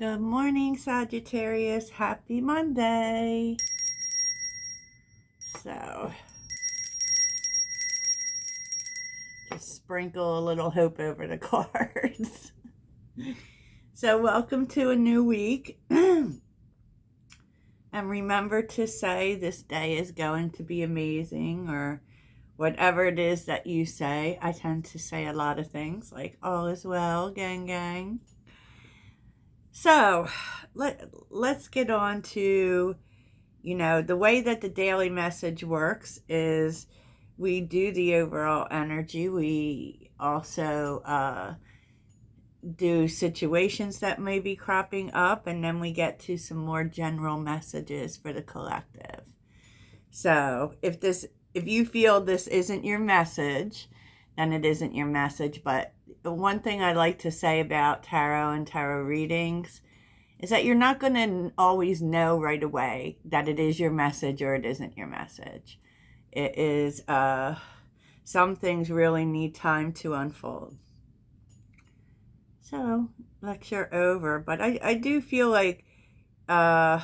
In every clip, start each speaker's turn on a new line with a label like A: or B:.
A: Good morning, Sagittarius. Happy Monday. So, just sprinkle a little hope over the cards. So, welcome to a new week. And remember to say this day is going to be amazing, or whatever it is that you say. I tend to say a lot of things like all is well, gang, gang. So, let's get on to, the way that the daily message works is we do the overall energy. We also do situations that may be cropping up, and then we get to some more general messages for the collective. So if you feel this isn't your message, then it isn't your message. But the one thing I like to say about tarot and tarot readings is that you're not going to always know right away that it is your message or it isn't your message. It is, some things really need time to unfold. So, lecture over. But I do feel like, for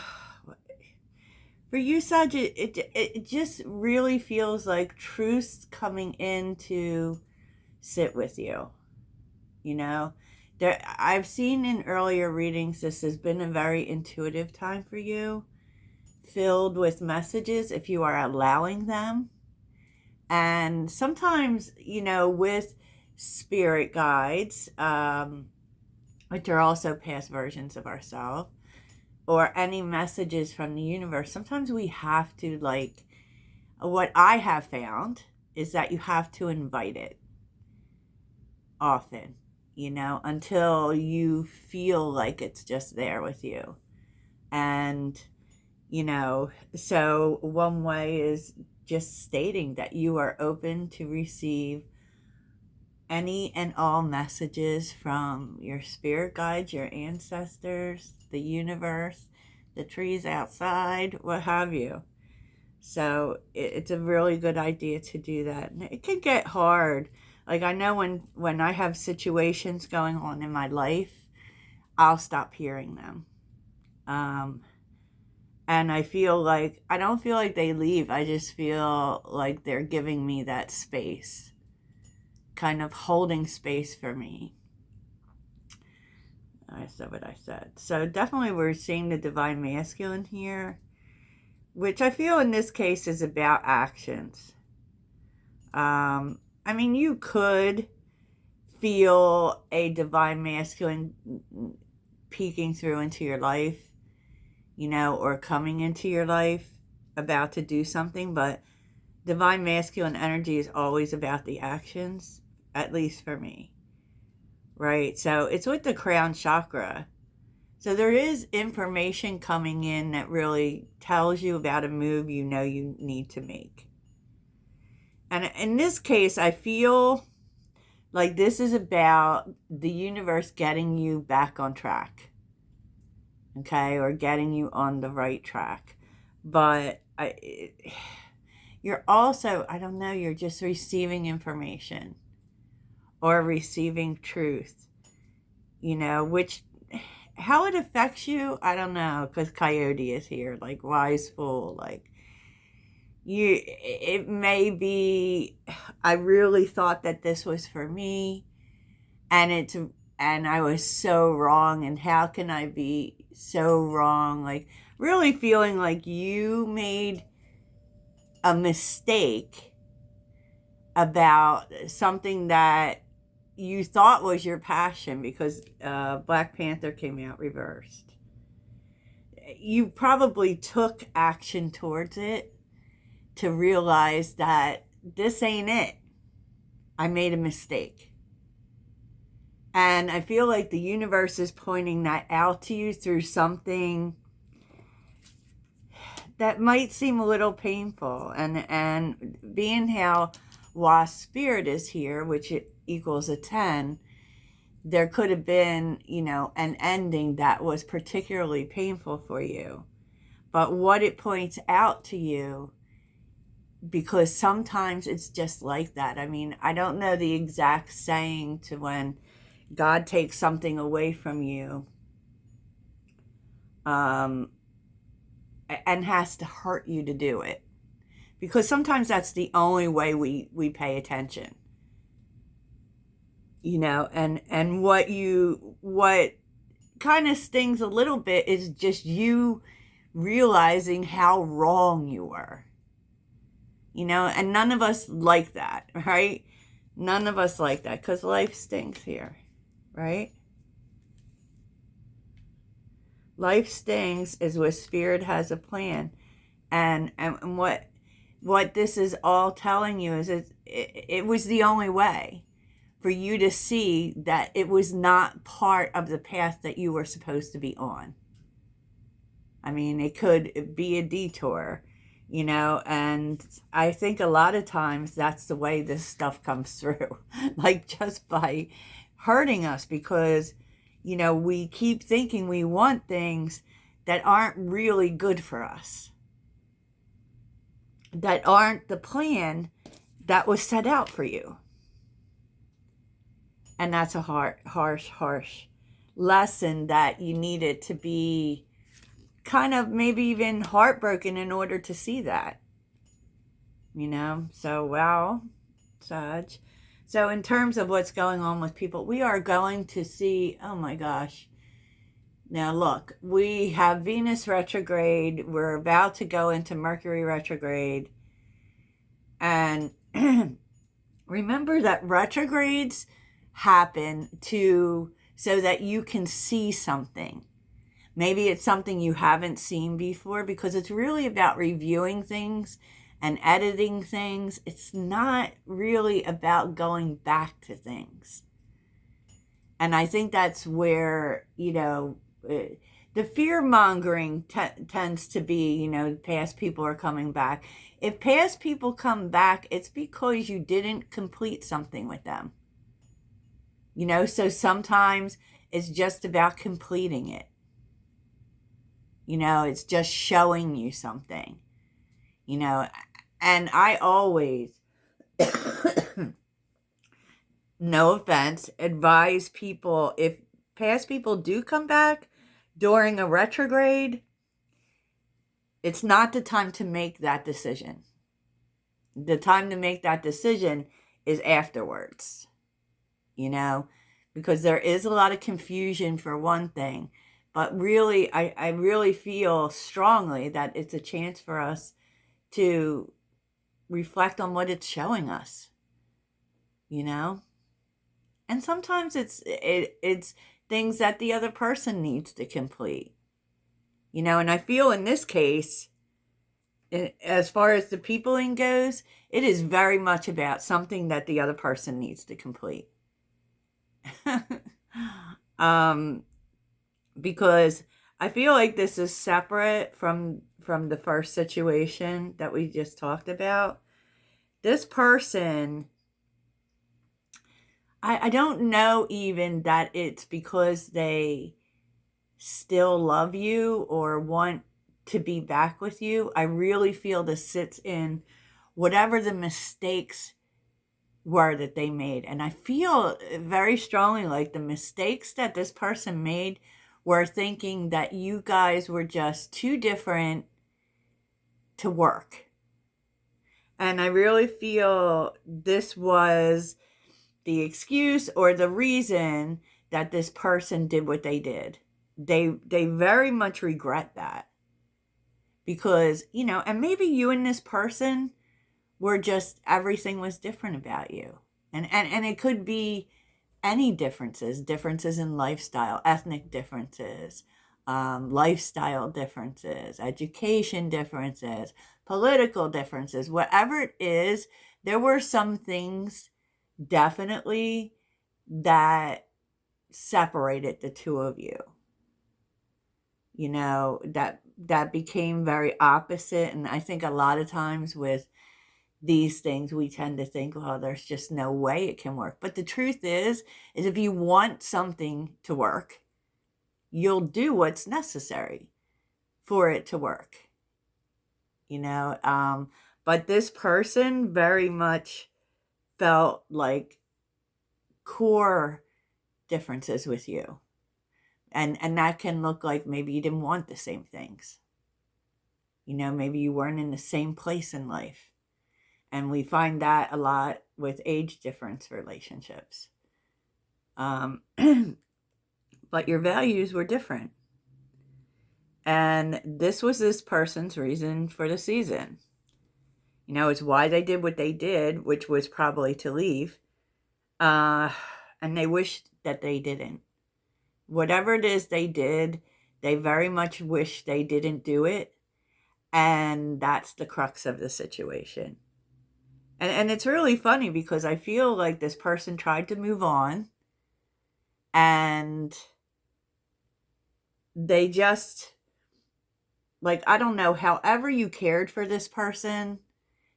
A: you, Sag, it just really feels like truth's coming in to sit with you, I've seen in earlier readings this has been a very intuitive time for you, filled with messages if you are allowing them. And sometimes, with spirit guides, which are also past versions of ourselves, or any messages from the universe, sometimes we have to, what I have found is that you have to invite it often, until you feel like it's just there with you. And, so one way is just stating that you are open to receive any and all messages from your spirit guides, your ancestors, the universe, the trees outside, what have you. So it's a really good idea to do that. And it can get hard. Like, I know when I have situations going on in my life, I'll stop hearing them. And I don't feel like they leave. I just feel like they're giving me that space, kind of holding space for me. I said what I said. So definitely we're seeing the divine masculine here, which I feel in this case is about actions. You could feel a divine masculine peeking through into your life, or coming into your life, about to do something, but divine masculine energy is always about the actions, at least for me, right? So it's with the crown chakra. So there is information coming in that really tells you about a move you need to make. And in this case, I feel like this is about the universe getting you back on track, okay, or getting you on the right track. But you're also, I don't know, you're just receiving information or receiving truth, which, how it affects you, I don't know, because Coyote is here, like wise fool, like, it may be, I really thought that this was for me, and I was so wrong, and how can I be so wrong? Like, really feeling like you made a mistake about something that you thought was your passion, because Black Panther came out reversed. You probably took action towards it to realize that this ain't it. I made a mistake. And I feel like the universe is pointing that out to you through something that might seem a little painful. And being how Wasp Spirit is here, which it equals a 10, there could have been, an ending that was particularly painful for you. But what it points out to you, because sometimes it's just like that. I don't know the exact saying to when God takes something away from you, and has to hurt you to do it. Because sometimes that's the only way we pay attention. And what kind of stings a little bit is just you realizing how wrong you were. And none of us like that, right? None of us like that, because life stinks here, right? Life stings is where spirit has a plan. And what this is all telling you is it was the only way for you to see that it was not part of the path that you were supposed to be on. I mean, it could be a detour, and I think a lot of times that's the way this stuff comes through, like just by hurting us, because, we keep thinking we want things that aren't really good for us, that aren't the plan that was set out for you. And that's a harsh lesson that you needed to be kind of maybe even heartbroken in order to see that. So, well, Sag. So in terms of what's going on with people, we are going to see, oh my gosh. Now look, we have Venus retrograde. We're about to go into Mercury retrograde. And remember that retrogrades happen so that you can see something. Maybe it's something you haven't seen before, because it's really about reviewing things and editing things. It's not really about going back to things. And I think that's where, the fear-mongering tends to be, past people are coming back. If past people come back, it's because you didn't complete something with them. So sometimes it's just about completing it. It's just showing you something, and I always, no offense, advise people, if past people do come back during a retrograde, it's not the time to make that decision. The time to make that decision is afterwards, because there is a lot of confusion for one thing. But really, I really feel strongly that it's a chance for us to reflect on what it's showing us, And sometimes it's things that the other person needs to complete, And I feel in this case, as far as the peopling goes, it is very much about something that the other person needs to complete. Because I feel like this is separate from the first situation that we just talked about. This person, I don't know even that it's because they still love you or want to be back with you. I really feel this sits in whatever the mistakes were that they made. And I feel very strongly like the mistakes that this person made were thinking that you guys were just too different to work. And I really feel this was the excuse or the reason that this person did what they did. They very much regret that. Because, and maybe you and this person were just, everything was different about you. And it could be any differences in lifestyle, ethnic differences, lifestyle differences, education differences, political differences, whatever it is. There were some things definitely that separated the two of you, that became very opposite. And I think a lot of times with these things, we tend to think, well, there's just no way it can work. But the truth is if you want something to work, you'll do what's necessary for it to work. But this person very much felt like core differences with you. And that can look like maybe you didn't want the same things. You know, maybe you weren't in the same place in life. And we find that a lot with age difference relationships. But your values were different. And this was this person's reason for the season. You know, it's why they did what they did, which was probably to leave. And they wished that they didn't. Whatever it is they did, they very much wish they didn't do it. And that's the crux of the situation. And it's really funny because I feel like this person tried to move on. And they just, like, I don't know, however you cared for this person,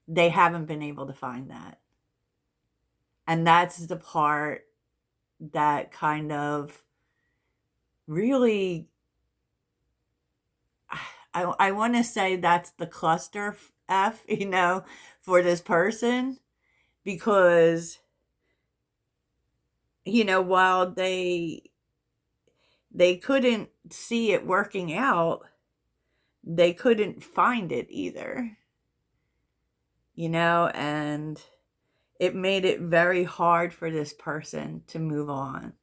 A: they haven't been able to find that. And that's the part that kind of really, I want to say that's the cluster F, you know, for this person. Because, you know, while they couldn't see it working out, they couldn't find it either. You know, and it made it very hard for this person to move on.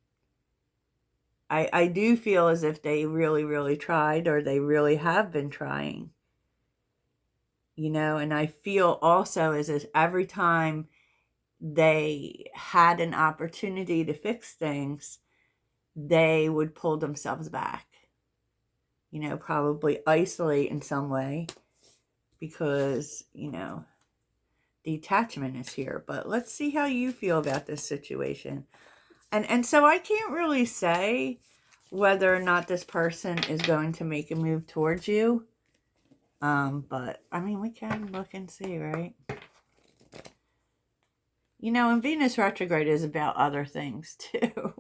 A: I do feel as if they really, really tried, or they really have been trying. You know, and I feel also as if every time they had an opportunity to fix things, they would pull themselves back. You know, probably isolate in some way because, you know, detachment is here. But let's see how you feel about this situation. And so I can't really say whether or not this person is going to make a move towards you. But I mean, we can look and see, right? You know, and Venus retrograde is about other things too.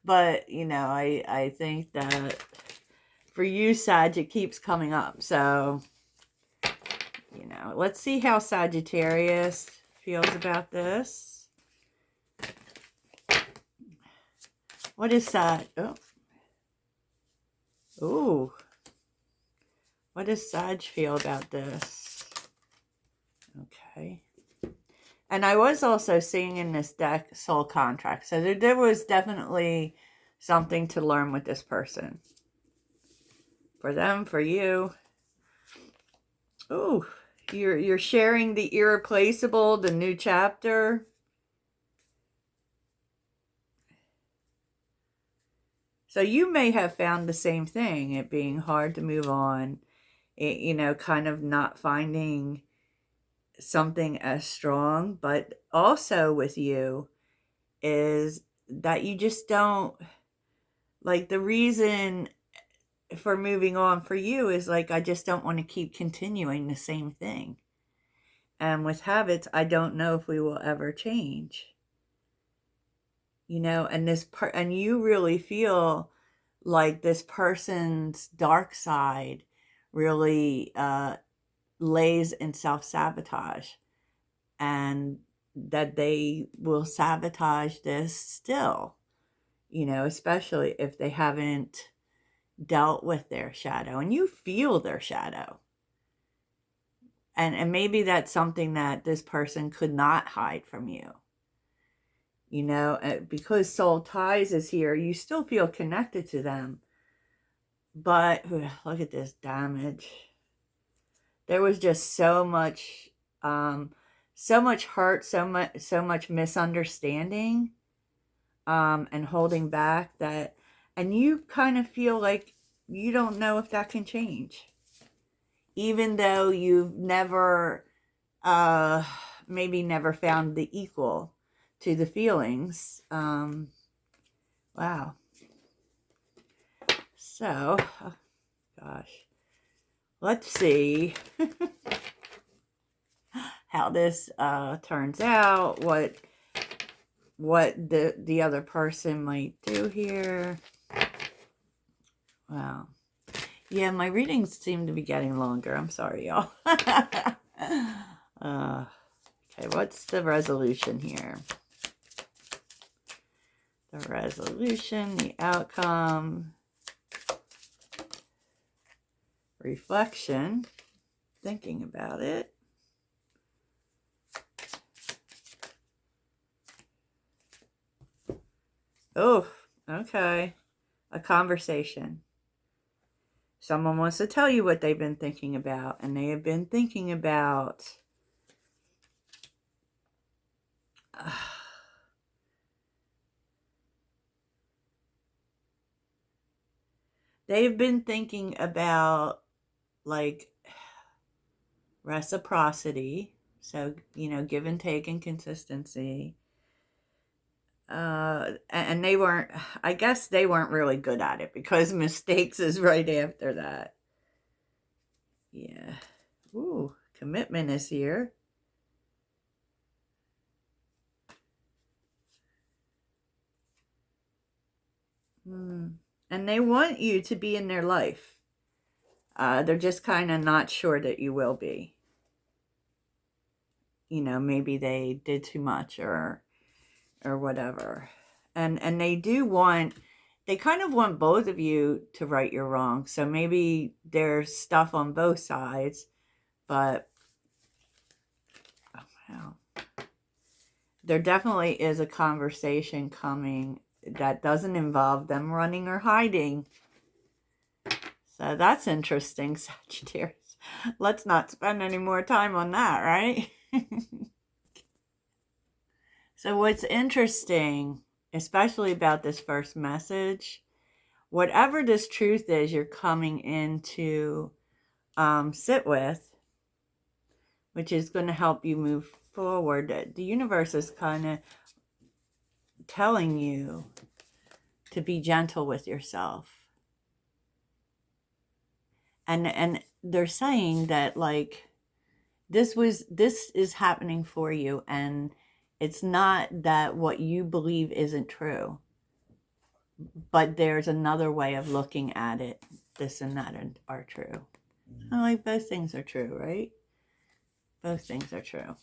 A: but you know, I think that for you, Sag, it keeps coming up. So, you know, let's see how Sagittarius feels about this. What is Sag? Oh. What does Sag feel about this? Okay. And I was also seeing in this deck soul contract. So there was definitely something to learn with this person. For them, for you. Ooh, you're sharing the irreplaceable, the new chapter. So you may have found the same thing, it being hard to move on, you know, kind of not finding something as strong. But also with you is that you just don't, like, the reason for moving on for you is like, I just don't want to keep continuing the same thing. And with habits, I don't know if we will ever change. You know, and and you really feel like this person's dark side really lays in self-sabotage, and that they will sabotage this still, you know, especially if they haven't dealt with their shadow, and you feel their shadow. And maybe that's something that this person could not hide from you. You know, because soul ties is here, you still feel connected to them. But look at this damage. There was just so much hurt, so much misunderstanding, and holding back that, and you kind of feel like you don't know if that can change, even though you've never, maybe never found the equal to the feelings. Wow. So, oh gosh, let's see how this turns out, what the other person might do here. Wow. Yeah, my readings seem to be getting longer. I'm sorry, y'all. Okay, what's the resolution here? The resolution, the outcome, reflection, thinking about it. Oh, okay. A conversation. Someone wants to tell you what they've been thinking about, and they have been thinking about they've been thinking about like reciprocity, so give and take and consistency. And they weren't, I guess they weren't really good at it, because mistakes is right after that. Yeah. Ooh, commitment is here. And they want you to be in their life. They're just kind of not sure that you will be. Maybe they did too much or whatever. And they kind of want both of you to right your wrong. So maybe there's stuff on both sides, but oh, wow. There definitely is a conversation coming that doesn't involve them running or hiding. So that's interesting, Sagittarius. Let's not spend any more time on that, right? So what's interesting, especially about this first message, whatever this truth is you're coming in to sit with, which is going to help you move forward, the universe is kind of telling you to be gentle with yourself. And they're saying that, like, this is happening for you, and it's not that what you believe isn't true, but there's another way of looking at it. This and that are true. Like, both things are true, right? Both things are true.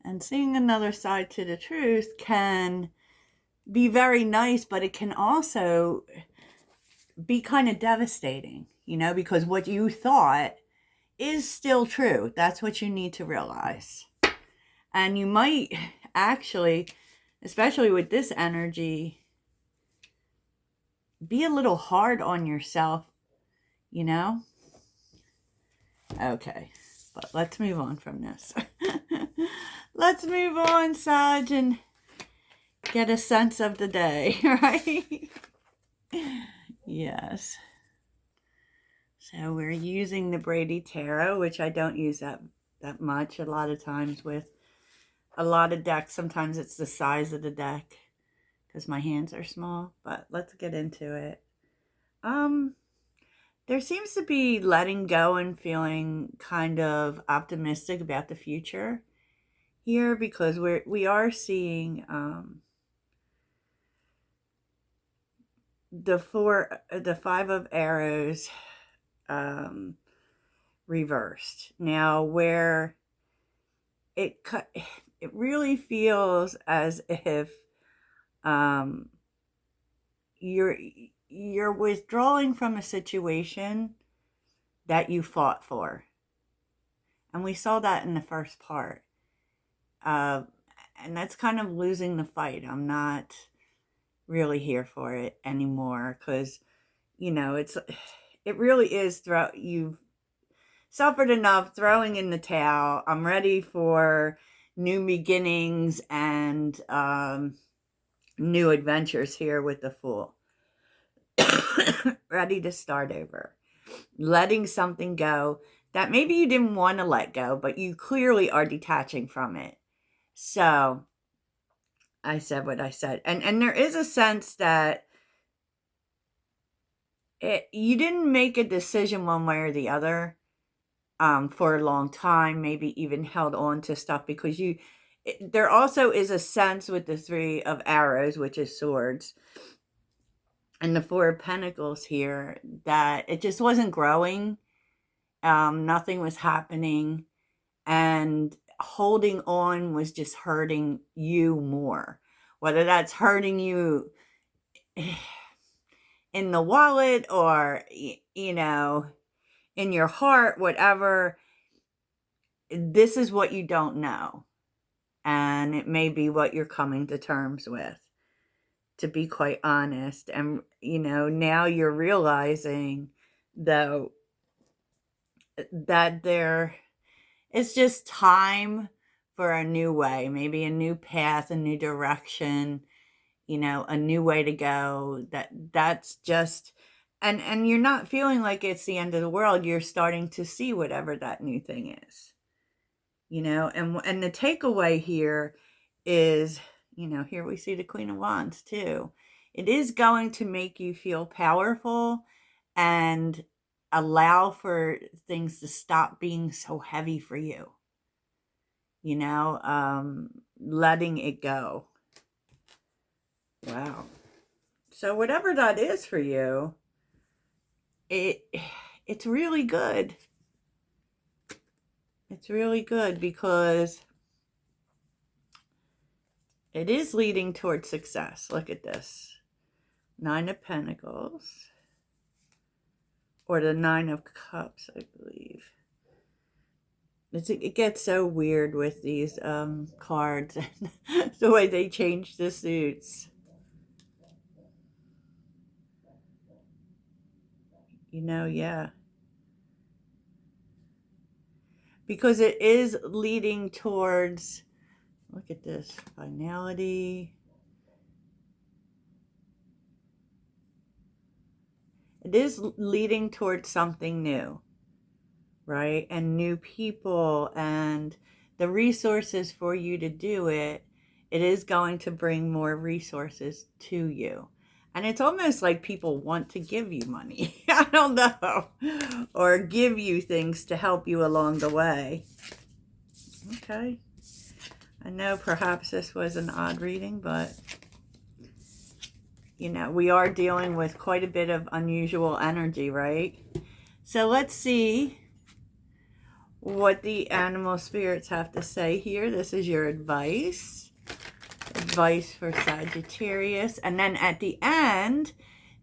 A: And seeing another side to the truth can be very nice, but it can also be kind of devastating, because what you thought is still true. That's what you need to realize. And you might actually, especially with this energy, be a little hard on yourself, Okay, but let's move on from this. Let's move on, Sag, and get a sense of the day, right? Yes. So we're using the Brady Tarot, which I don't use that much. A lot of times with a lot of decks, sometimes it's the size of the deck because my hands are small. But let's get into it. There seems to be letting go and feeling kind of optimistic about the future here, because we are seeing the 5 of arrows reversed. Now, where it really feels as if you're withdrawing from a situation that you fought for, and we saw that in the first part. And that's kind of losing the fight. I'm not really here for it anymore, because it really is you've suffered enough, throwing in the towel. I'm ready for new beginnings and new adventures here with the Fool. Ready to start over. Letting something go that maybe you didn't want to let go, but you clearly are detaching from it. So I said what I said. And there is a sense that you didn't make a decision one way or the other for a long time, maybe even held on to stuff, because there also is a sense with the 3 of arrows, which is swords, and the 4 of pentacles here, that it just wasn't growing. Nothing was happening, and holding on was just hurting you more. whether that's hurting you in the wallet or, you know, in your heart, whatever. This is what you don't know. And it may be what you're coming to terms with, to be quite honest. And, you know, now you're realizing, though, that it's just time for a new way, maybe a new path, a new direction, you know, a new way to go. That's just, and you're not feeling like it's the end of the world. You're starting to see whatever that new thing is, you know. And the takeaway here is, you know, here we see the Queen of Wands too. It is going to make you feel powerful and allow for things to stop being so heavy for you, you know, letting it go. Wow. So whatever that is for you, it's really good. It's really good because it is leading towards success. Look at this. 9 of Pentacles. Or the 9 of Cups, I believe. It gets so weird with these cards. The way they change the suits. You know, yeah. Because it is leading towards, look at this, finality. It is leading towards something new, right? And new people and the resources for you to do it. It is going to bring more resources to you. And it's almost like people want to give you money. I don't know. Or give you things to help you along the way. Okay. I know perhaps this was an odd reading, but, you know, we are dealing with quite a bit of unusual energy, right? So let's see what the animal spirits have to say here. This is your advice. Advice for Sagittarius. And then at the end,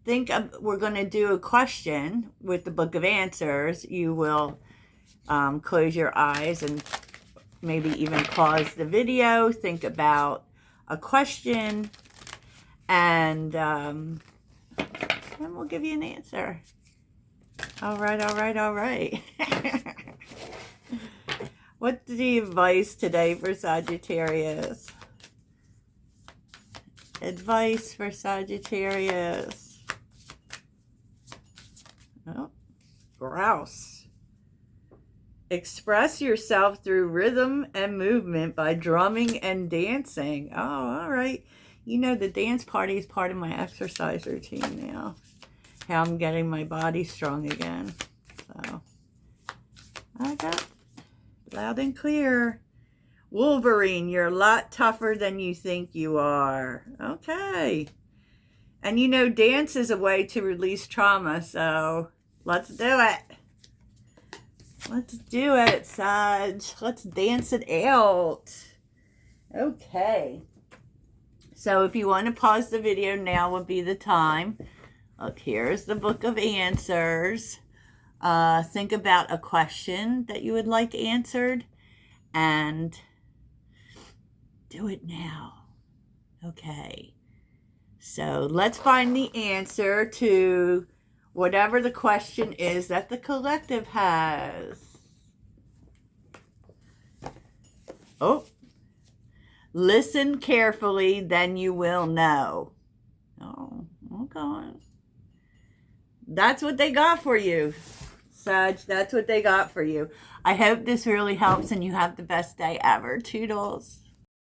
A: we're going to do a question with the Book of Answers. You will close your eyes and maybe even pause the video. Think about a question, and we'll give you an answer. All right, all right, all right. What's the advice today for Sagittarius? Advice for Sagittarius. Oh, grouse. Express yourself through rhythm and movement by drumming and dancing. Oh, all right. You know, the dance party is part of my exercise routine now. How I'm getting my body strong again. So, I got loud and clear. Wolverine, you're a lot tougher than you think you are. Okay. And you know, dance is a way to release trauma, so let's do it. Let's do it, Sag. Let's dance it out. Okay. So if you want to pause the video, now would be the time. Look, here's the Book of Answers. Think about a question that you would like answered and do it now. Okay. So let's find the answer to whatever the question is that the collective has. Oh, listen carefully, then you will know. Oh, okay. That's what they got for you, Sag. That's what they got for you. I hope this really helps and you have the best day ever. Toodles.